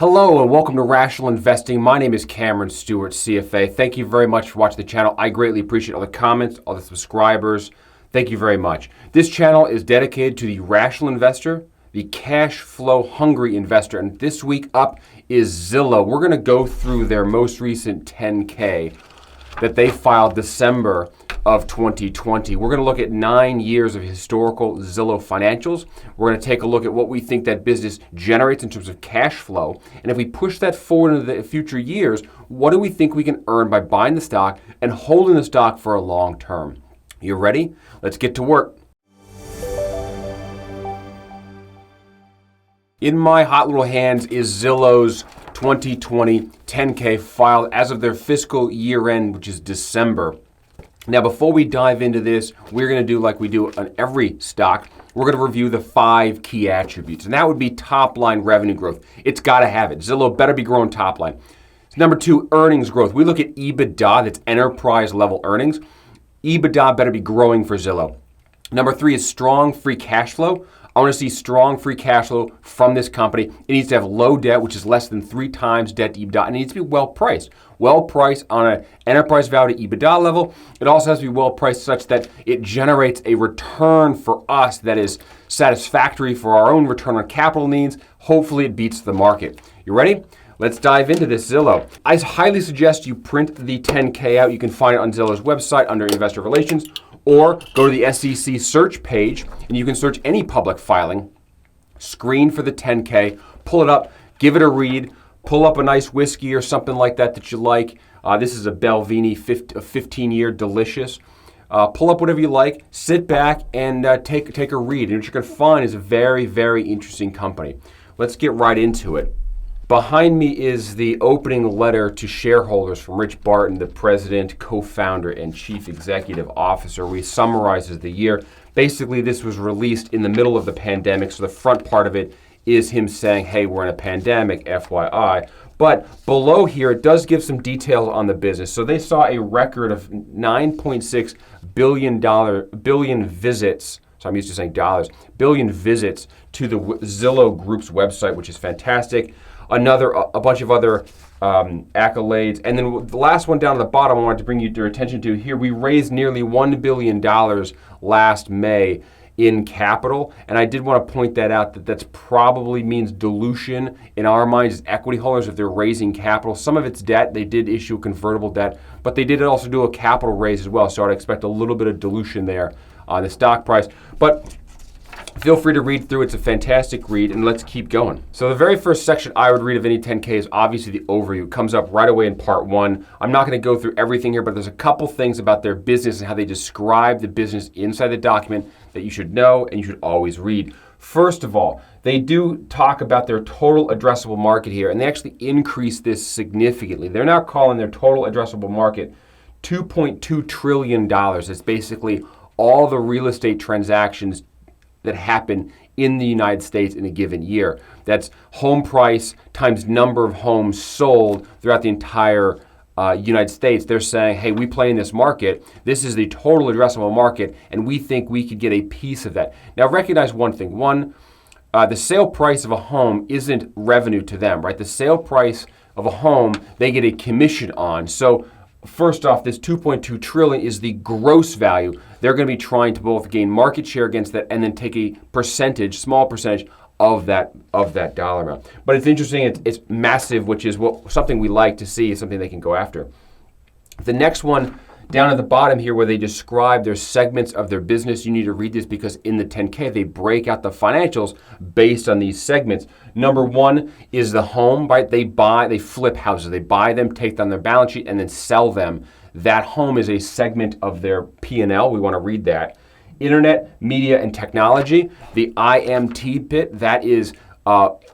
Hello and welcome to Rational Investing. My name is Cameron Stewart, CFA. Thank you very much for watching the channel. I greatly appreciate all the comments, all the subscribers. Thank you very much. This channel is dedicated to the rational investor, the cash flow hungry investor. And this week up is Zillow. We're going to go through their most recent 10K that they filed December of 2020. We're going to look at 9 years of historical Zillow financials. We're going to take a look at what we think that business generates in terms of cash flow. And if we push that forward into the future years, what do we think we can earn by buying the stock and holding the stock for a long term? You ready? Let's get to work. In my hot little hands is Zillow's 2020 10K filed as of their fiscal year end, which is December. Now, before we dive into this, we're going to do like we do on every stock. We're going to review the 5 key attributes, and that would be top line revenue growth. It's got to have it. Zillow better be growing top line. Number 2, earnings growth. We look at EBITDA, that's enterprise level earnings. EBITDA better be growing for Zillow. Number 3 is strong free cash flow. I want to see strong free cash flow from this company. It needs to have low debt, which is less than 3 times debt to EBITDA. It needs to be well priced. Well priced on an enterprise value to EBITDA level. It also has to be well priced such that it generates a return for us that is satisfactory for our own return on capital needs. Hopefully it beats the market. You ready? Let's dive into this Zillow. I highly suggest you print the 10K out. You can find it on Zillow's website under Investor Relations, or go to the SEC search page and you can search any public filing, screen for the 10K, pull it up, give it a read, pull up a nice whiskey or something like that you like. This is a Belvini 15-year delicious. Pull up whatever you like, sit back and take a read. And what you're going to find is a very, very interesting company. Let's get right into it. Behind me is the opening letter to shareholders from Rich Barton, the president, co-founder, and chief executive officer, where he summarizes the year. Basically, this was released in the middle of the pandemic, so the front part of it is him saying, hey, we're in a pandemic, FYI. But below here, it does give some details on the business. So they saw a record of $9.6 billion visits. So I'm used to saying dollars, billion visits to the Zillow Group's website, which is fantastic. A bunch of other accolades. And then the last one down at the bottom I wanted to bring your attention to here. We raised nearly $1 billion last May in capital. And I did want to point that out, that's probably means dilution in our minds as equity holders if they're raising capital. Some of it's debt. They did issue convertible debt, but they did also do a capital raise as well. So I'd expect a little bit of dilution there on the stock price. But feel free to read through. It's a fantastic read, and let's keep going. So the very first section I would read of any 10K is obviously the overview. It comes up right away in part 1. I'm not going to go through everything here, but there's a couple things about their business and how they describe the business inside the document that you should know and you should always read. First of all, they do talk about their total addressable market here, and they actually increase this significantly. They're now calling their total addressable market $2.2 trillion. It's basically all the real estate transactions that happen in the United States in a given year. That's home price times number of homes sold throughout the entire United States. They're saying, hey, we play in this market. This is the total addressable market, and we think we could get a piece of that. Now, recognize one thing. One, the sale price of a home isn't revenue to them, right? The sale price of a home, they get a commission on. So first off, this 2.2 trillion is the gross value. They're going to be trying to both gain market share against that and then take a percentage, small percentage of that dollar amount. But it's interesting, it's massive, which is something we like to see, something they can go after. The next one down at the bottom here where they describe their segments of their business, you need to read this because in the 10K, they break out the financials based on these segments. Number 1 is the home, right? They flip houses. They buy them, take them on their balance sheet, and then sell them. That home is a segment of their P&L. We want to read that. Internet, media, and technology. The IMT bit, that is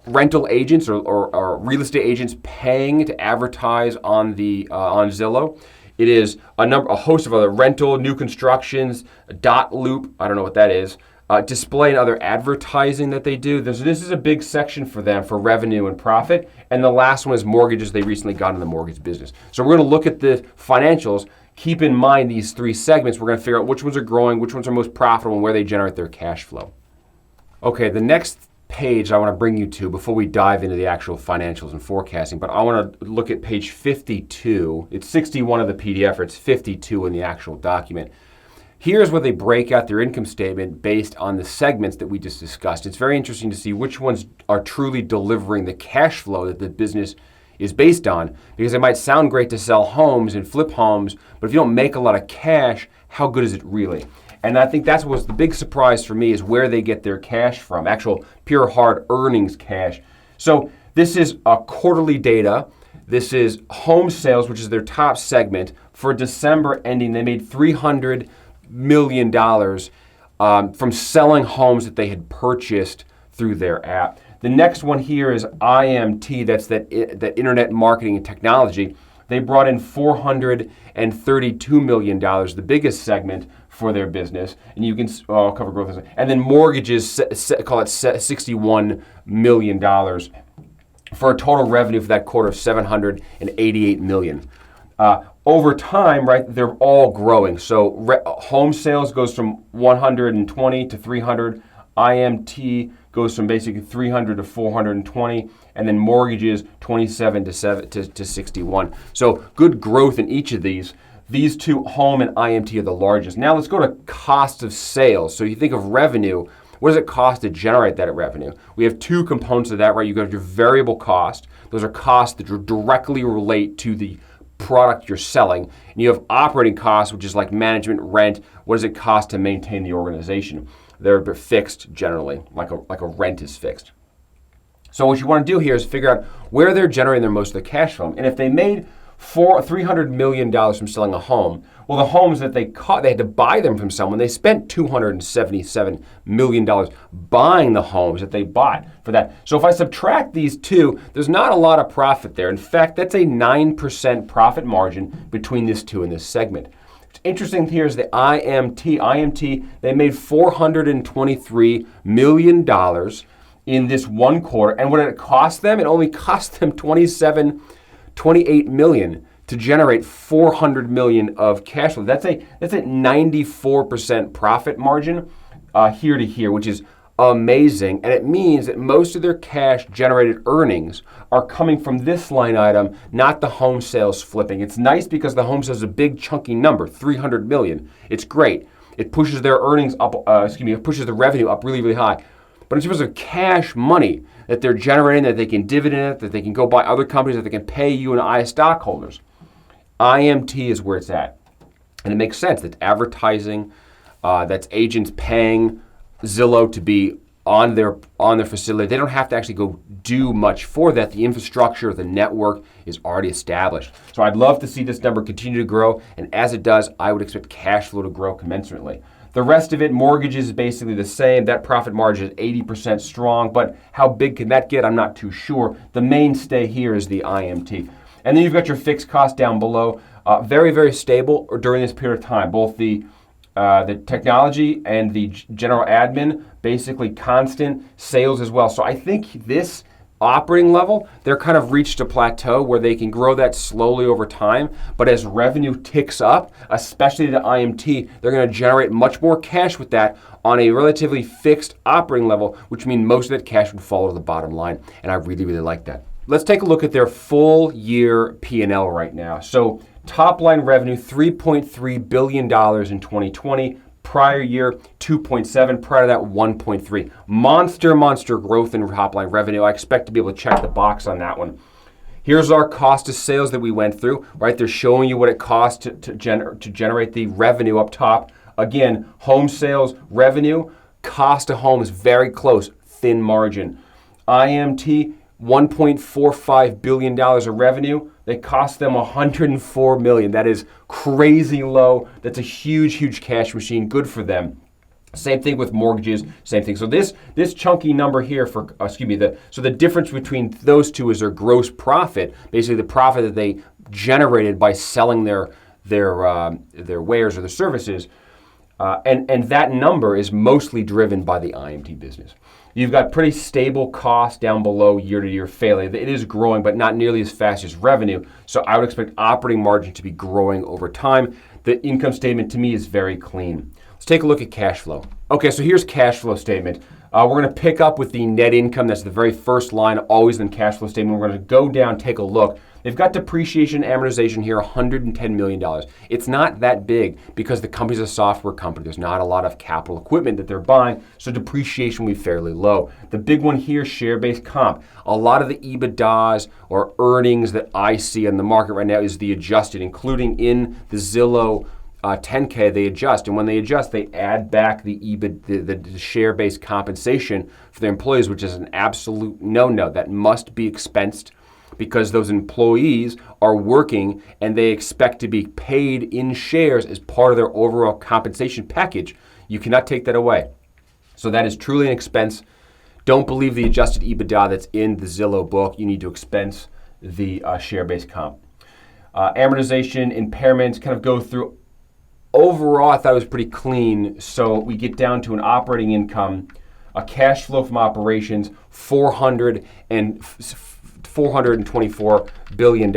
rental agents or real estate agents paying to advertise on Zillow. It is a host of other rental, new constructions, dot loop, I don't know what that is, display and other advertising that they do. This is a big section for them for revenue and profit. And the last one is mortgages. They recently got in the mortgage business. So we're going to look at the financials. Keep in mind these 3 segments. We're going to figure out which ones are growing, which ones are most profitable, and where they generate their cash flow. Okay, the next page I want to bring you to before we dive into the actual financials and forecasting, but I want to look at page 52. It's 61 of the PDF, or it's 52 in the actual document. Here's where they break out their income statement based on the segments that we just discussed. It's very interesting to see which ones are truly delivering the cash flow that the business is based on, because it might sound great to sell homes and flip homes, but if you don't make a lot of cash, how good is it really? And I think that's what's the big surprise for me, is where they get their cash from, actual pure hard earnings cash. So this is quarterly data. This is home sales, which is their top segment. For December ending, they made $300 million from selling homes that they had purchased through their app. The next one here is IMT, that's that internet marketing and technology. They brought in $432 million, the biggest segment for their business. And you can, I'll cover growth. And then mortgages, call it $61 million for a total revenue for that quarter of $788 million. Over time, right, they're all growing. So home sales goes from 120 to 300. IMT goes from basically 300 to 420, and then mortgages 27 to 61. So good growth in each of these. These two, home and IMT, are the largest. Now let's go to cost of sales. So you think of revenue. What does it cost to generate that revenue? We have two components of that, right? You've got your variable cost. Those are costs that directly relate to the product you're selling. And you have operating costs, which is like management, rent. What does it cost to maintain the organization? They're fixed generally, like a rent is fixed. So what you want to do here is figure out where they're generating their most of the cash from. And if they made $300 million from selling a home, well, the homes that they had to buy them from someone. They spent $277 million buying the homes that they bought for that. So if I subtract these two, there's not a lot of profit there. In fact, that's a 9% profit margin between this two and this segment. What's interesting here is the IMT. IMT, they made $423 million in this one quarter. And what did it cost them? It only cost them $28 million to generate $400 million of cash flow. That's a 94% profit margin here to here, which is amazing. And it means that most of their cash generated earnings are coming from this line item, not the home sales flipping. It's nice because the home sales is a big chunky number, $300 million. It's great. It pushes their earnings up, it pushes the revenue up really, really high. But in terms of cash money that they're generating, that they can dividend it, that they can go buy other companies, that they can pay you and I as stockholders, IMT is where it's at. And it makes sense. That's advertising, that's agents paying Zillow to be on their facility. They don't have to actually go do much for that. The infrastructure, the network is already established. So I'd love to see this number continue to grow. And as it does, I would expect cash flow to grow commensurately. The rest of it, mortgages, is basically the same. That profit margin is 80% strong, but how big can that get? I'm not too sure. The mainstay here is the IMT. And then you've got your fixed cost down below. Very, very stable during this period of time. Both the technology and the general admin, basically constant. Sales as well. So I think this operating level, they're kind of reached a plateau where they can grow that slowly over time. But as revenue ticks up, especially the IMT, they're going to generate much more cash with that on a relatively fixed operating level, which means most of that cash would fall to the bottom line. And I really, really like that. Let's take a look at their full year P&L right now. So top line revenue, $3.3 billion in 2020. Prior year, 2.7. Prior to that, 1.3. Monster growth in top line revenue. I expect to be able to check the box on that one. Here's our cost of sales that we went through, right? They're showing you what it costs to generate the revenue up top. Again, home sales revenue, cost of home is very close, thin margin. IMT, $1.45 billion of revenue. They cost them $104 million. That is crazy low. That's a huge cash machine. Good for them. Same thing with mortgages. Same thing. So this chunky number here for so the difference between those two is their gross profit, basically the profit that they generated by selling their wares or their services, and that number is mostly driven by the IMT business. You've got pretty stable costs down below year to year failing. It is growing, but not nearly as fast as revenue. So I would expect operating margin to be growing over time. The income statement to me is very clean. Let's take a look at cash flow. Okay, so here's cash flow statement. We're going to pick up with the net income. That's the very first line, always in the cash flow statement. We're going to go down, take a look. They've got depreciation and amortization here, $110 million. It's not that big because the company's a software company. There's not a lot of capital equipment that they're buying, so depreciation will be fairly low. The big one here, share-based comp. A lot of the EBITDAs or earnings that I see on the market right now is the adjusted, including in the Zillow 10K, they adjust. And when they adjust, they add back the the share-based compensation for their employees, which is an absolute no-no. That must be expensed because those employees are working and they expect to be paid in shares as part of their overall compensation package. You cannot take that away. So that is truly an expense. Don't believe the adjusted EBITDA that's in the Zillow book. You need to expense the share-based comp. Amortization, impairments, kind of go through. Overall, I thought it was pretty clean. So we get down to an operating income, a cash flow from operations, $424 billion.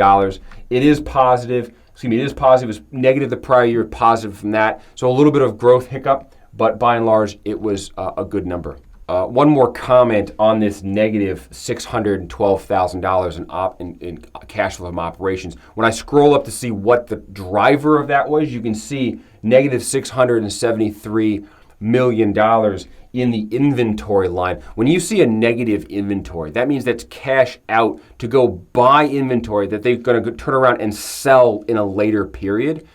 It is positive. It is positive. It was negative the prior year, positive from that. So a little bit of growth hiccup, but by and large, it was a good number. One more comment on this negative $612,000 in cash flow from operations. When I scroll up to see what the driver of that was, you can see negative $673 million in the inventory line. When you see a negative inventory, that means that's cash out to go buy inventory that they're going to turn around and sell in a later period.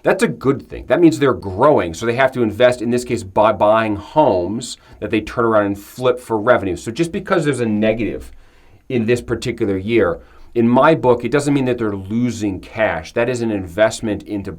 That's a good thing. That means they're growing, so they have to invest, in this case, by buying homes that they turn around and flip for revenue. So just because there's a negative in this particular year, in my book, it doesn't mean that they're losing cash. That is an investment into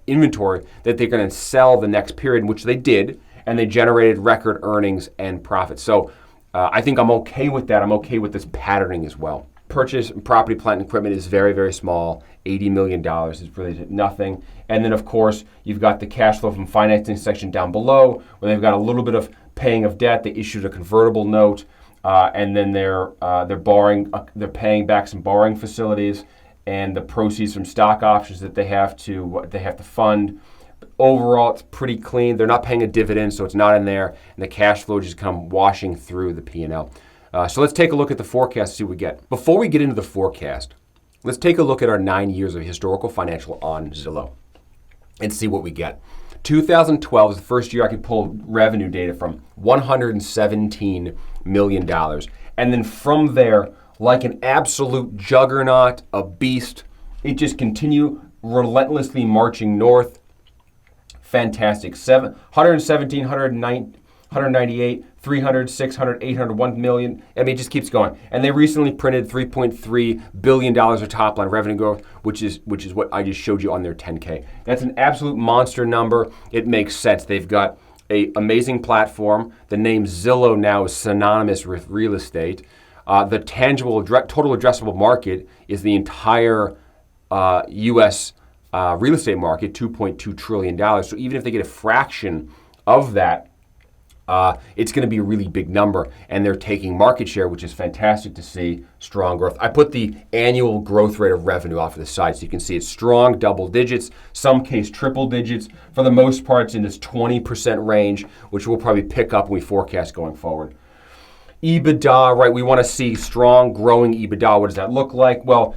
inventory that they're going to sell the next period, which they did, and they generated record earnings and profits. So I think I'm okay with that. I'm okay with this patterning as well. Purchase property, plant, and equipment is very, very small. $80 million is really nothing. And then, of course, you've got the cash flow from financing section down below, where they've got a little bit of paying of debt. They issued a convertible note, and then they're paying back some borrowing facilities, and the proceeds from stock options that they have to fund. But overall, it's pretty clean. They're not paying a dividend, so it's not in there, and the cash flow just come washing through the P&L. So let's take a look at the forecast, see what we get. Before we get into the forecast, let's take a look at our 9 years of historical financial on Zillow and see what we get. 2012 is the first year I could pull revenue data from, $117 million. And then from there, like an absolute juggernaut, a beast, it just continued relentlessly marching north. Fantastic. 117, 198, 300, 600, 800, 1 million. I mean, it just keeps going. And they recently printed $3.3 billion of top line revenue growth, which is what I just showed you on their 10K. That's an absolute monster number. It makes sense. They've got an amazing platform. The name Zillow now is synonymous with real estate. The tangible total addressable market is the entire U.S. Real estate market, $2.2 trillion. So even if they get a fraction of that, it's going to be a really big number, and they're taking market share, which is fantastic to see. Strong growth. I put the annual growth rate of revenue off to the side, so you can see it's strong, double digits, some case triple digits. For the most part, it's in this 20% range, which we'll probably pick up when we forecast going forward. EBITDA, right? We want to see strong, growing EBITDA. What does that look like? Well,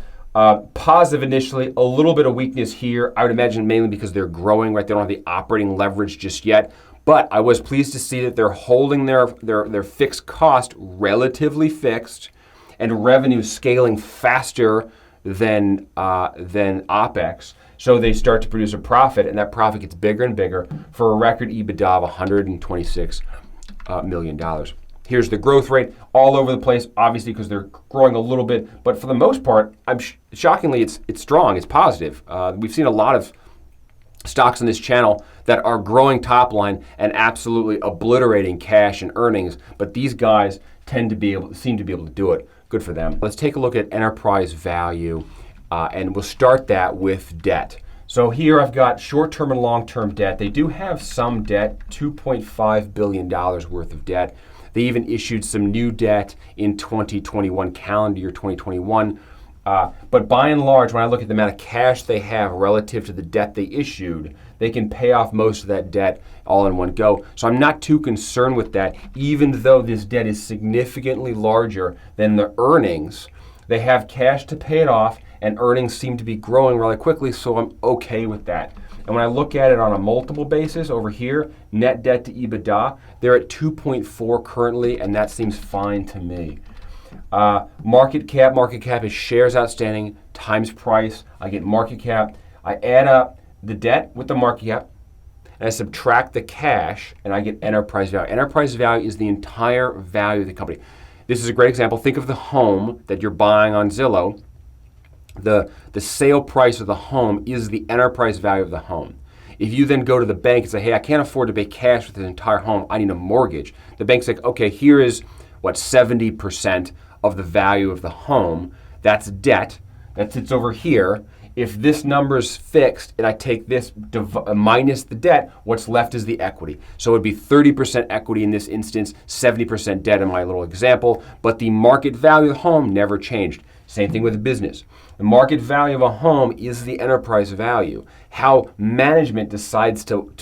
positive initially, a little bit of weakness here. I would imagine mainly because they're growing, right? They don't have the operating leverage just yet. But I was pleased to see that they're holding their fixed cost relatively fixed, and revenue scaling faster than OPEX. So they start to produce a profit, and that profit gets bigger and bigger for a record EBITDA of $126 million. Here's the growth rate, all over the place, obviously because they're growing a little bit. But for the most part, shockingly, it's strong, it's positive. We've seen a lot of stocks on this channel that are growing top line and absolutely obliterating cash and earnings, but these guys seem to be able to do it. Good for them. Let's take a look at enterprise value, and we'll start that with debt. So here I've got short-term and long-term debt. They do have some debt, $2.5 billion worth of debt. They even issued some new debt in 2021, calendar year 2021. But by and large, when I look at the amount of cash they have relative to the debt they issued, they can pay off most of that debt all in one go. So I'm not too concerned with that, even though this debt is significantly larger than the earnings. They have cash to pay it off, and earnings seem to be growing really quickly, so I'm okay with that. And when I look at it on a multiple basis over here, net debt to EBITDA, they're at 2.4 currently, and that seems fine to me. Market cap is shares outstanding times price. I get market cap. I add up the debt with the market cap, and I subtract the cash, and I get enterprise value. Enterprise value is the entire value of the company. This is a great example. Think of the home that you're buying on Zillow. The sale price of the home is the enterprise value of the home. If you then go to the bank and say, hey, I can't afford to pay cash for the entire home, I need a mortgage. The bank's like, okay, here is 70% of the value of the home. That's debt. That sits over here. If this number is fixed and I take this minus the debt, what's left is the equity. So it would be 30% equity in this instance, 70% debt in my little example, but the market value of the home never changed. Same thing with a business. The market value of a home is the enterprise value. How management decides to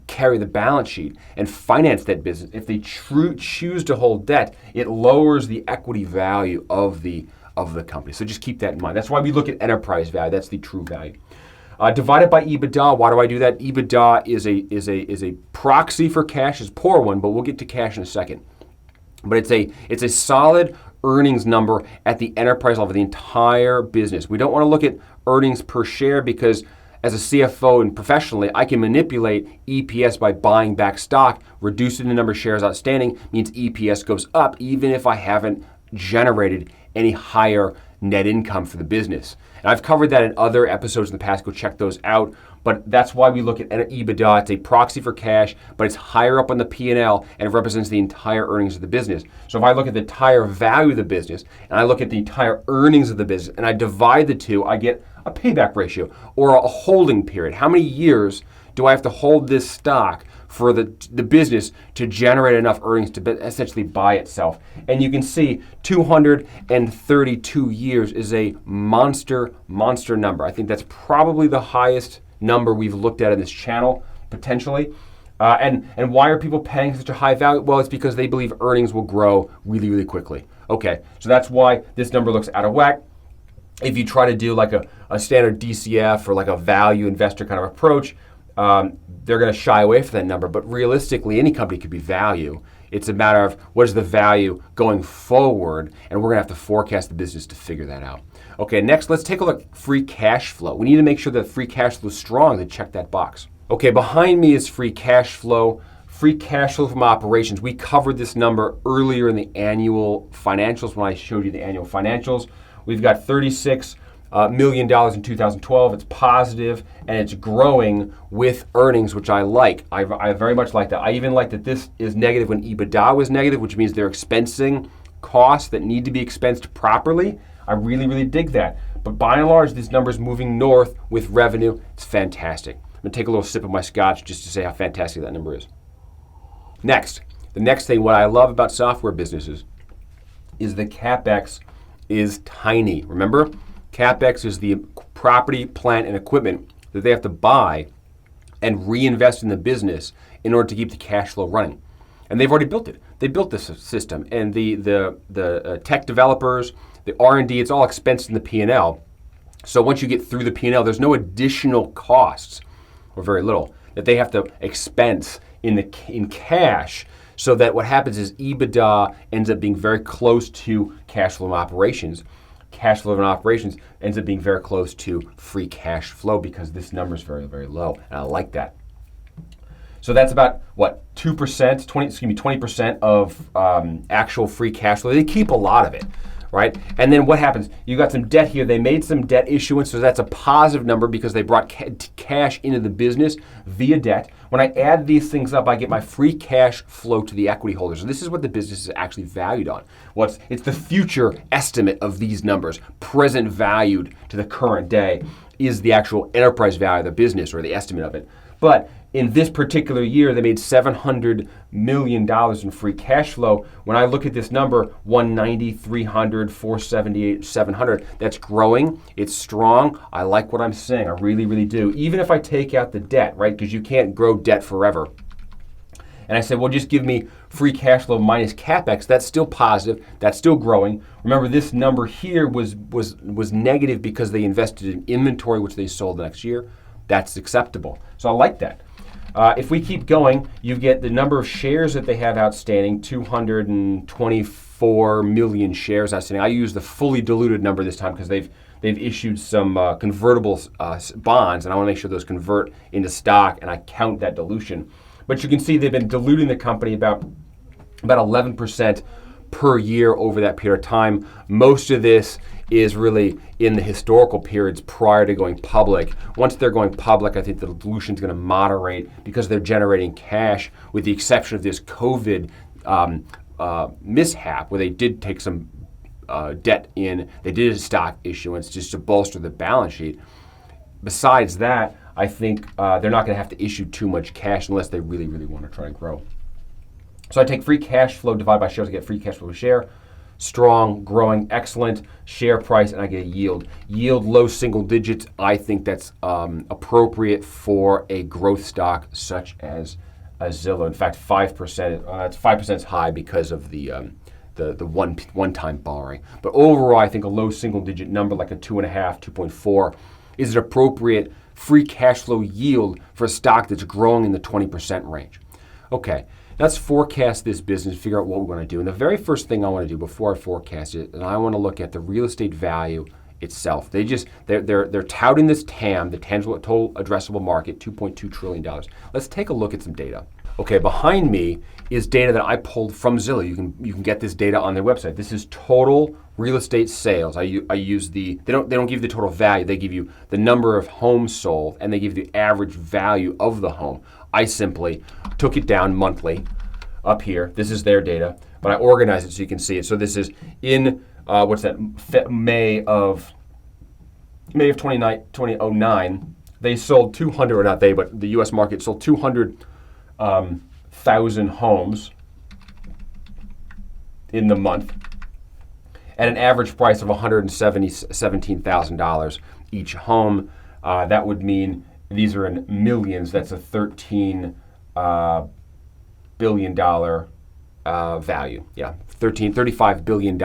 carry the balance sheet and finance that business, if they choose to hold debt, it lowers the equity value of the company. So just keep that in mind. That's why we look at enterprise value. That's the true value. Divided by EBITDA. Why do I do that? EBITDA is a proxy for cash. It's a poor one, but we'll get to cash in a second. But it's a solid earnings number at the enterprise level, the entire business. We don't want to look at earnings per share because as a CFO and professionally, I can manipulate EPS by buying back stock. Reducing the number of shares outstanding means EPS goes up even if I haven't generated any higher net income for the business. And I've covered that in other episodes in the past. Go check those out. But that's why we look at EBITDA. It's a proxy for cash, but it's higher up on the P&L and it represents the entire earnings of the business. So if I look at the entire value of the business and I look at the entire earnings of the business and I divide the two, I get a payback ratio or a holding period. How many years do I have to hold this stock for the business to generate enough earnings to essentially buy itself? And you can see 232 years is a monster number. I think that's probably the highest number we've looked at in this channel, potentially. And why are people paying such a high value? Well, it's because they believe earnings will grow really going. Okay, so that's why this number looks out of whack. If you try to do like a standard DCF or like a value investor kind of approach, they're going to shy away from that number. But realistically, any company could be value. It's a matter of what is the value going forward, and we're going to have to forecast the business to figure that out. Okay, next, let's take a look at free cash flow. We need to make sure that free cash flow is strong to check that box. Okay, behind me is free cash flow. Free cash flow from operations. We covered this number earlier in the annual financials when I showed you the annual financials. We've got $36 million in 2012. It's positive and it's growing with earnings, which I like. I very much like that. I even like that this is negative when EBITDA was negative, which means they're expensing costs that need to be expensed properly. I really dig that. But by and large, this number is moving north with revenue. It's fantastic. I'm going to take a little sip of my scotch just to say how fantastic that number is. Next, the next thing, what I love about software businesses is the Capex is tiny. Remember? Capex is the property, plant, and equipment that they have to buy and reinvest in the business in order to keep the cash flow running. And they've already built it. They built this system. And the tech developers, the R&D, it's all expensed in the P&L. So once you get through the P&L, there's no additional costs, or very little, that they have to expense in cash. So that what happens is EBITDA ends up being very close to cash flow from operations. Cash flow from operations ends up being very close to free cash flow because this number is very low. And I like that. So that's about, what, 20% of actual free cash flow. They keep a lot of it, right? And then what happens? You got some debt here. They made some debt issuance, so that's a positive number because they brought cash into the business via debt. When I add these things up, I get my free cash flow to the equity holders. And this is what the business is actually valued on. It's the future estimate of these numbers. Present valued to the current day is the actual enterprise value of the business or the estimate of it. But In this particular year, they made $700 million in free cash flow. When I look at this number, 190, 300, 478, 700, that's growing. It's strong. I like what I'm seeing. I really, really do. Even if I take out the debt, right? Because you can't grow debt forever. And I said, well, just give me free cash flow minus Capex. That's still positive. That's still growing. Remember, this number here was negative because they invested in inventory, which they sold the next year. That's acceptable. So I like that. If we keep going, you get the number of shares that they have outstanding, 224 million shares outstanding. I use the fully diluted number this time because they've issued some convertible bonds, and I want to make sure those convert into stock, and I count that dilution. But you can see they've been diluting the company about 11% per year over that period of time. Most of this is really in the historical periods prior to going public. Once they're going public, I think the dilution is going to moderate because they're generating cash, with the exception of this COVID mishap where they did take some debt in. They did a stock issuance just to bolster the balance sheet. Besides that, I think they're not going to have to issue too much cash unless they really, really want to try to grow. So I take free cash flow divided by shares to get free cash flow per share. Strong, growing, excellent share price, and I get a yield. Yield low single digits. I think that's appropriate for a growth stock such as Zillow. In fact, 5%. That's 5% is high because of the one-time borrowing. But overall, I think a low single digit number like a 2.5, 2.4 is an appropriate free cash flow yield for a stock that's growing in the 20% range. Okay. Let's forecast this business, figure out what we want to do. And the very first thing I want to do before I forecast it, and I want to look at the real estate value itself. They're touting this TAM, the tangible total addressable market, $2.2 trillion. Let's take a look at some data. Okay, behind me is data that I pulled from Zillow. You can get this data on their website. This is total real estate sales. I use they don't give you the total value. They give you the number of homes sold, and they give you the average value of the home. I simply took it down monthly up here. This is their data, but I organized it so you can see it. So this is in May of 2009. They sold 200, or not they, but the U.S. market sold 200,000 homes in the month at an average price of $117,000 each home. That would mean these are in millions. That's a $13 billion value. Yeah, $35 billion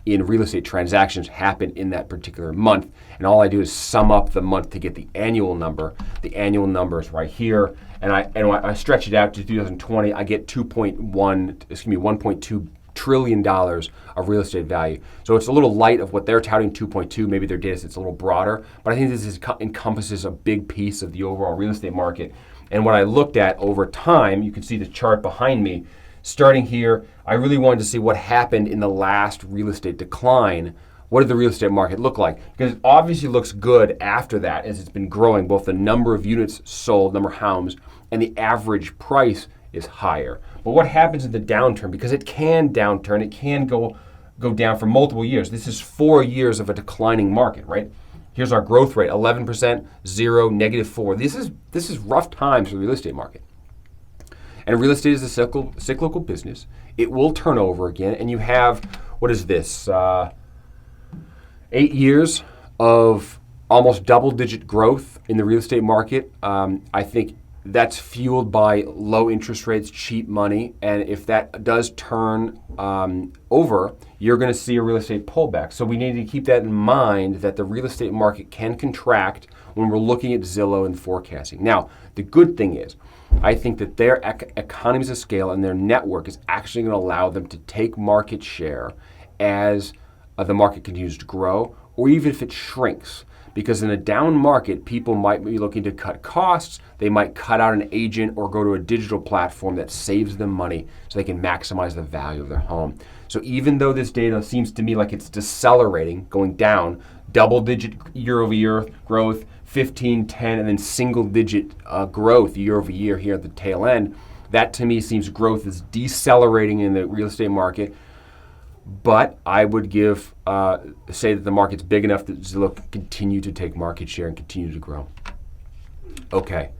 in real estate transactions happen in that particular month. And all I do is sum up the month to get the annual number. The annual number is right here. And I stretch it out to 2020. I get 1.2 trillion dollars of real estate value. So it's a little light of what they're touting, 2.2. Maybe their data set's a little broader, but I think this encompasses a big piece of the overall real estate market. And what I looked at over time, you can see the chart behind me. Starting here, I really wanted to see what happened in the last real estate decline. What did the real estate market look like? Because it obviously looks good after that, as it's been growing, both the number of units sold, number of homes, and the average price is higher. But what happens in the downturn? Because it can downturn, it can go down for multiple years. This is 4 years of a declining market, right? Here's our growth rate, 11%, 0, -4. This is rough times for the real estate market. And real estate is a cyclical business. It will turn over again, and you have, what is this, 8 years of almost double-digit growth in the real estate market. I think that's fueled by low interest rates, cheap money, and if that does turn over, you're going to see a real estate pullback. So we need to keep that in mind, that the real estate market can contract when we're looking at Zillow and forecasting. Now, the good thing is, I think that their economies of scale and their network is actually going to allow them to take market share as the market continues to grow, or even if it shrinks. Because in a down market, people might be looking to cut costs. They might cut out an agent or go to a digital platform that saves them money so they can maximize the value of their home. So even though this data seems to me like it's decelerating, going down, double-digit year-over-year growth, 15, 10, and then single-digit growth year-over-year here at the tail end, that to me seems growth is decelerating in the real estate market. But I would say that the market's big enough that Zillow can continue to take market share and continue to grow. Okay,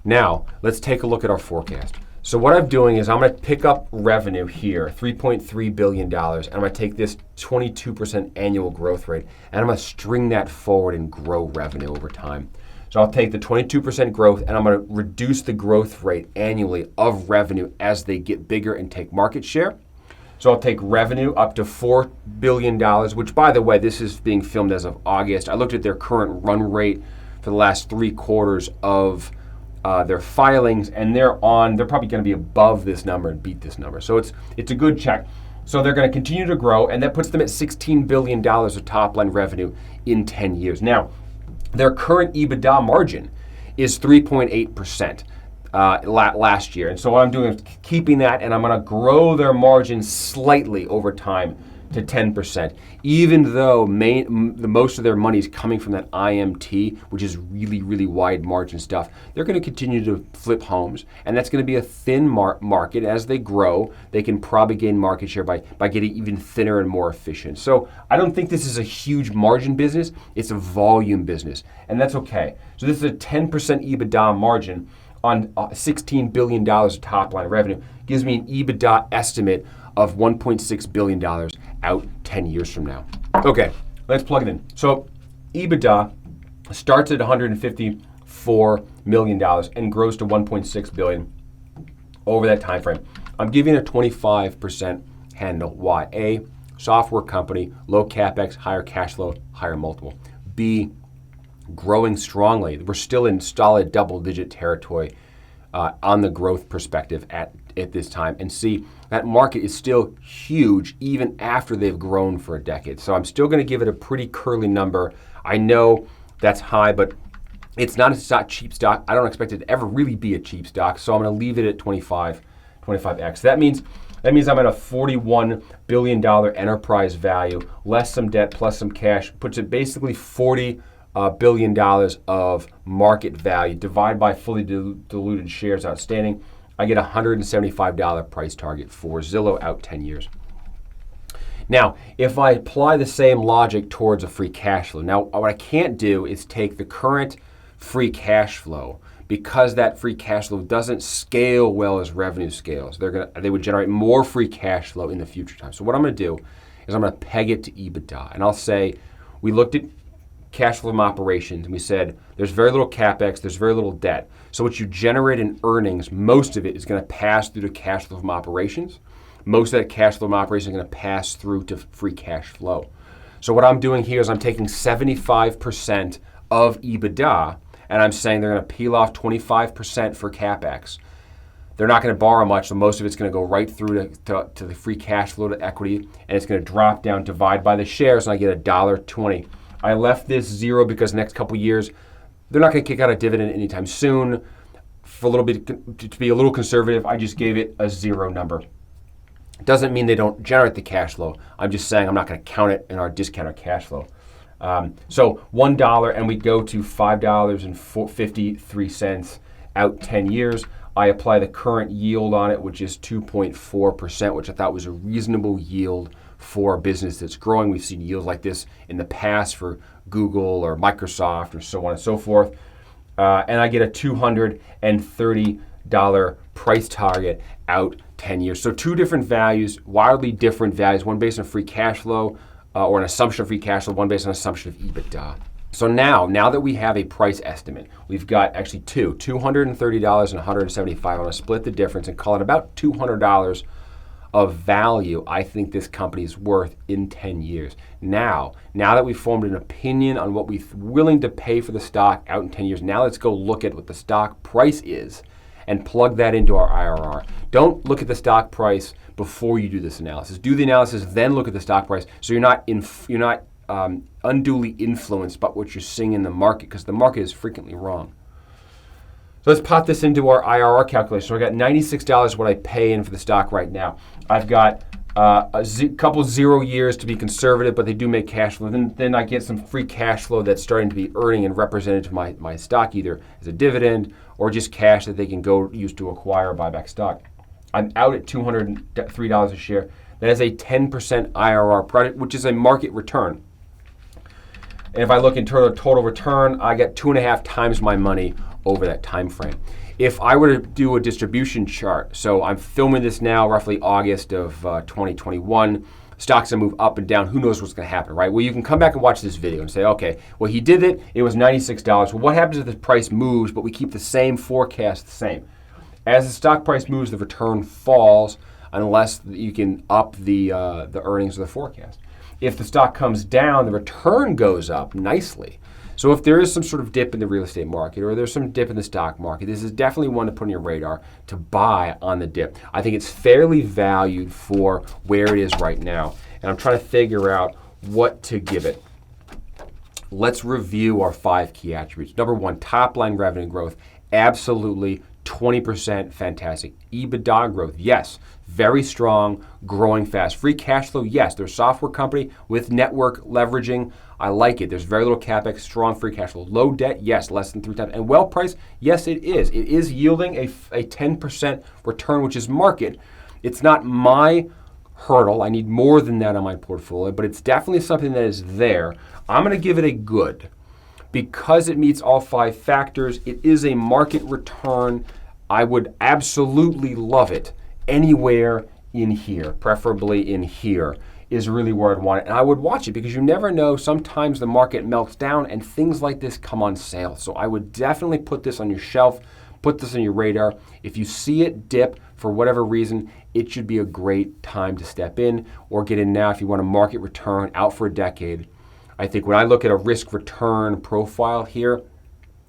Now, let's take a look at our forecast. So what I'm doing is I'm going to pick up revenue here, $3.3 billion, and I'm going to take this 22% annual growth rate, and I'm going to string that forward and grow revenue over time. So I'll take the 22% growth, and I'm going to reduce the growth rate annually of revenue as they get bigger and take market share. So I'll take revenue up to $4 billion, which, by the way, this is being filmed as of August. I looked at their current run rate for the last 3 quarters of their filings, and they're probably going to be above this number and beat this number. So it's a good check. So they're going to continue to grow, and that puts them at $16 billion of top-line revenue in 10 years. Now, their current EBITDA margin is 3.8% last year. And so what I'm doing is keeping that, and I'm going to grow their margin slightly over time to 10%, even though most of their money is coming from that IMT, which is really, really wide margin stuff. They're going to continue to flip homes, and that's going to be a thin market. As they grow, they can probably gain market share by getting even thinner and more efficient. So I don't think this is a huge margin business. It's a volume business, and that's okay. So this is a 10% EBITDA margin on $16 billion of top-line revenue. Gives me an EBITDA estimate of $1.6 billion out 10 years from now. Okay, let's plug it in. So EBITDA starts at $154 million and grows to $1.6 billion over that time frame. I'm giving a 25% handle. Why? A, software company, low capex, higher cash flow, higher multiple. B, growing strongly. We're still in solid double-digit territory on the growth perspective at this time. And C, that market is still huge even after they've grown for a decade. So I'm still going to give it a pretty curly number. I know that's high, but it's not a cheap stock. I don't expect it to ever really be a cheap stock. So I'm going to leave it at 25x. That means I'm at a $41 billion enterprise value, less some debt, plus some cash, puts it basically $40 billion of market value, divide by fully diluted shares outstanding. I get a $175 price target for Zillow out 10 years. Now, if I apply the same logic towards a free cash flow, now what I can't do is take the current free cash flow, because that free cash flow doesn't scale well as revenue scales. They would generate more free cash flow in the future time. So what I'm going to do is I'm going to peg it to EBITDA, and I'll say we looked at cash flow from operations, and we said there's very little capex, there's very little debt. So what you generate in earnings, most of it is going to pass through to cash flow from operations. Most of that cash flow from operations is going to pass through to free cash flow. So what I'm doing here is I'm taking 75% of EBITDA, and I'm saying they're going to peel off 25% for capex. They're not going to borrow much, so most of it's going to go right through to the free cash flow to equity, and it's going to drop down, divide by the shares, and I get $1.20. I left this zero because the next couple years, they're not going to kick out a dividend anytime soon. For a little bit, to be a little conservative, I just gave it a zero number. Doesn't mean they don't generate the cash flow. I'm just saying I'm not going to count it in our discounted cash flow. So $1, and we go to $5.53 out 10 years. I apply the current yield on it, which is 2.4%, which I thought was a reasonable yield for a business that's growing. We've seen yields like this in the past for Google or Microsoft or so on and so forth. And I get a $230 price target out 10 years. So two different values, wildly different values, one based on free cash flow or an assumption of free cash flow, one based on an assumption of EBITDA. So now that we have a price estimate, we've got actually $230 and $175. I'm going to split the difference and call it about $200 of value I think this company is worth in 10 years. Now that we've formed an opinion on what we're willing to pay for the stock out in 10 years, now let's go look at what the stock price is and plug that into our IRR. Don't look at the stock price before you do this analysis. Do the analysis, then look at the stock price, so you're not unduly influenced by what you're seeing in the market, because the market is frequently wrong. So let's pop this into our IRR calculation. So I got $96 what I pay in for the stock right now. I've got couple 0 years to be conservative, but they do make cash flow. Then I get some free cash flow that's starting to be earning and represented to my stock, either as a dividend or just cash that they can go use to acquire or buy back stock. I'm out at $203 a share. That is a 10% IRR product, which is a market return. And if I look in total return, I get 2.5 times my money over that time frame. If I were to do a distribution chart, so I'm filming this now roughly August of 2021, stocks that move up and down, who knows what's going to happen, right? Well, you can come back and watch this video and say, okay, well, he did it, it was $96. Well, what happens if the price moves, but we keep the same forecast the same? As the stock price moves, the return falls unless you can up the earnings of the forecast. If the stock comes down, the return goes up nicely. So if there is some sort of dip in the real estate market or there's some dip in the stock market, this is definitely one to put on your radar to buy on the dip. I think it's fairly valued for where it is right now. And I'm trying to figure out what to give it. Let's review our 5 key attributes. Number 1, top line revenue growth. Absolutely 20% fantastic. EBITDA growth, yes, very strong, growing fast. Free cash flow, yes, they're a software company with network leveraging. I like it. There's very little Capex, strong free cash flow. Low debt, yes, less than 3 times. And well priced, yes, it is. It is yielding a 10% return, which is market. It's not my hurdle. I need more than that on my portfolio, but it's definitely something that is there. I'm going to give it a good. Because it meets all 5 factors, it is a market return. I would absolutely love it anywhere in here, preferably in here, is really where I'd want it. And I would watch it because you never know, sometimes the market melts down and things like this come on sale. So I would definitely put this on your shelf, put this on your radar. If you see it dip for whatever reason, it should be a great time to step in or get in now if you want a market return out for a decade. I think when I look at a risk return profile here,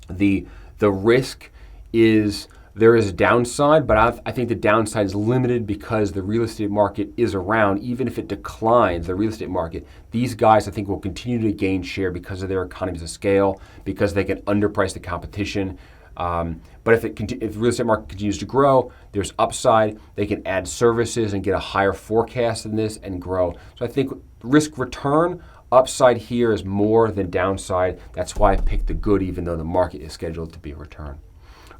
the risk is, there is a downside, but I think the downside is limited because the real estate market is around. Even if it declines, the real estate market, these guys I think will continue to gain share because of their economies of scale, because they can underprice the competition. But if the real estate market continues to grow, there's upside. They can add services and get a higher forecast than this and grow. So I think risk return, upside here is more than downside. That's why I picked the good, even though the market is scheduled to be a return.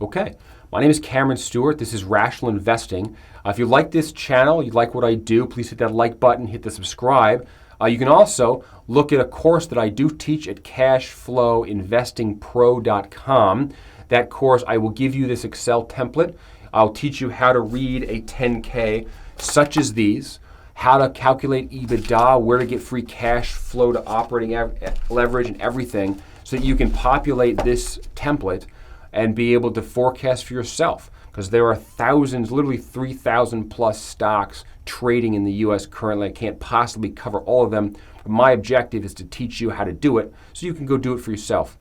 Okay, my name is Cameron Stewart. This is Rational Investing. If you like this channel, you like what I do, please hit that like button, hit the subscribe. You can also look at a course that I do teach at cashflowinvestingpro.com. That course, I will give you this Excel template. I'll teach you how to read a 10K such as these, how to calculate EBITDA, where to get free cash flow to operating leverage and everything so that you can populate this template and be able to forecast for yourself. Because there are thousands, literally 3,000 plus stocks trading in the US currently. I can't possibly cover all of them. But my objective is to teach you how to do it so you can go do it for yourself.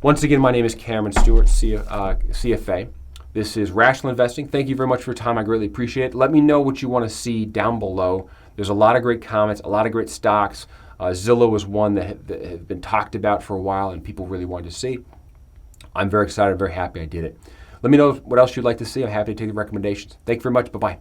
Once again, my name is Cameron Stewart, CFA. This is Rational Investing. Thank you very much for your time. I greatly appreciate it. Let me know what you want to see down below. There's a lot of great comments, a lot of great stocks. Zillow is one that have been talked about for a while and people really wanted to see. I'm very excited, very happy I did it. Let me know what else you'd like to see. I'm happy to take the recommendations. Thank you very much. Bye-bye.